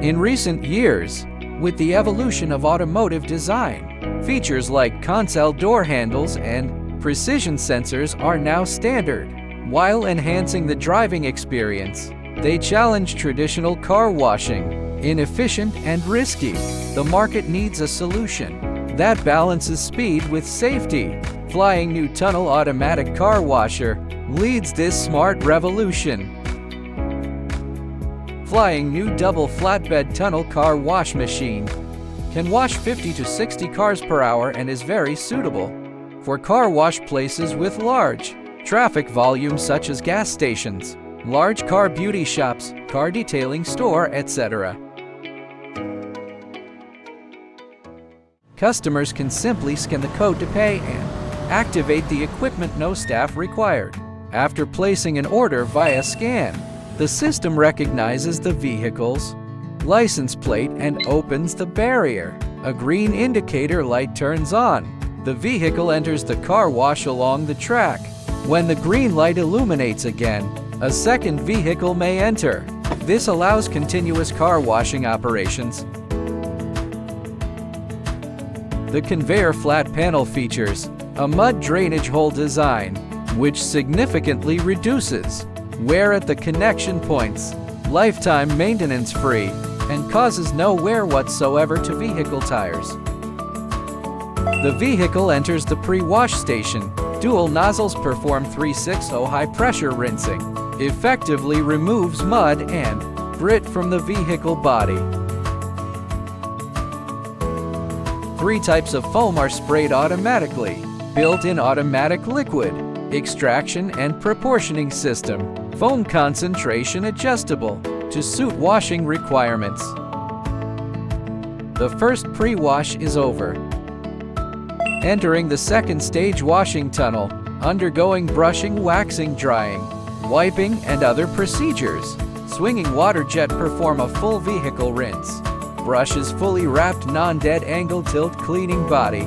In recent years, with the evolution of automotive design, features like console door handles and precision sensors are now standard. While enhancing the driving experience, they challenge traditional car washing, inefficient and risky. The market needs a solution that balances speed with safety. Flying new tunnel automatic car washer leads this smart revolution. Flying new double flatbed tunnel car wash machine can wash 50 to 60 cars per hour and is very suitable for car wash places with large traffic volumes such as gas stations, large car beauty shops, car detailing store, etc. Customers can simply scan the code to pay and activate the equipment, no staff required. After placing an order via scan, the system recognizes the vehicle's license plate and opens the barrier. A green indicator light turns on. The vehicle enters the car wash along the track. When the green light illuminates again, a second vehicle may enter. This allows continuous car washing operations. The conveyor flat panel features a mud drainage hole design, which significantly reduces wear at the connection points, lifetime maintenance-free, and causes no wear whatsoever to vehicle tires. The vehicle enters the pre-wash station. Dual nozzles perform 360 high-pressure rinsing, effectively removes mud and grit from the vehicle body. 3 types of foam are sprayed automatically. Built-in automatic liquid extraction and proportioning system. Foam concentration adjustable to suit washing requirements. The first pre-wash is over. Entering the second stage washing tunnel, undergoing brushing, waxing, drying, wiping, and other procedures. Swinging water jet perform a full vehicle rinse. Brushes fully wrapped non-dead angle tilt cleaning body.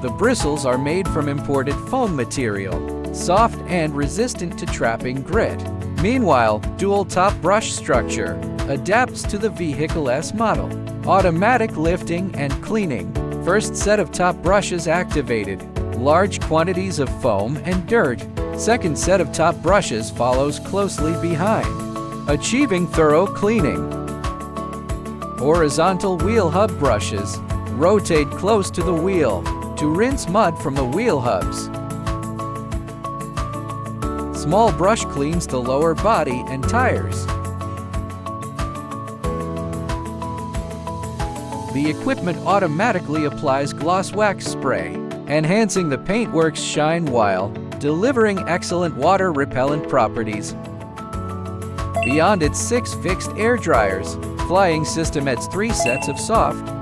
The bristles are made from imported foam material, soft and resistant to trapping grit. Meanwhile, dual top brush structure adapts to the vehicle's model. Automatic lifting and cleaning. First set of top brushes activated. Large quantities of foam and dirt. Second set of top brushes follows closely behind, achieving thorough cleaning. Horizontal wheel hub brushes rotate close to the wheel to rinse mud from the wheel hubs. Small brush cleans the lower body and tires. The equipment automatically applies gloss wax spray, enhancing the paintwork's shine while delivering excellent water repellent properties. Beyond its 6 fixed air dryers, flying system adds 3 sets of soft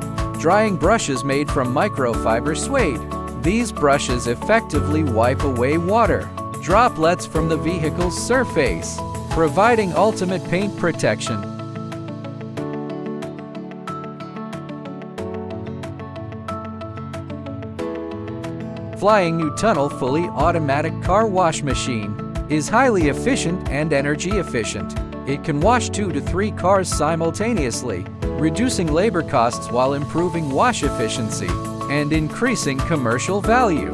drying brushes made from microfiber suede. These brushes effectively wipe away water droplets from the vehicle's surface, providing ultimate paint protection. Flying new tunnel fully automatic car wash machine is highly efficient and energy efficient. It can wash 2 to 3 cars simultaneously, reducing labor costs while improving wash efficiency and increasing commercial value.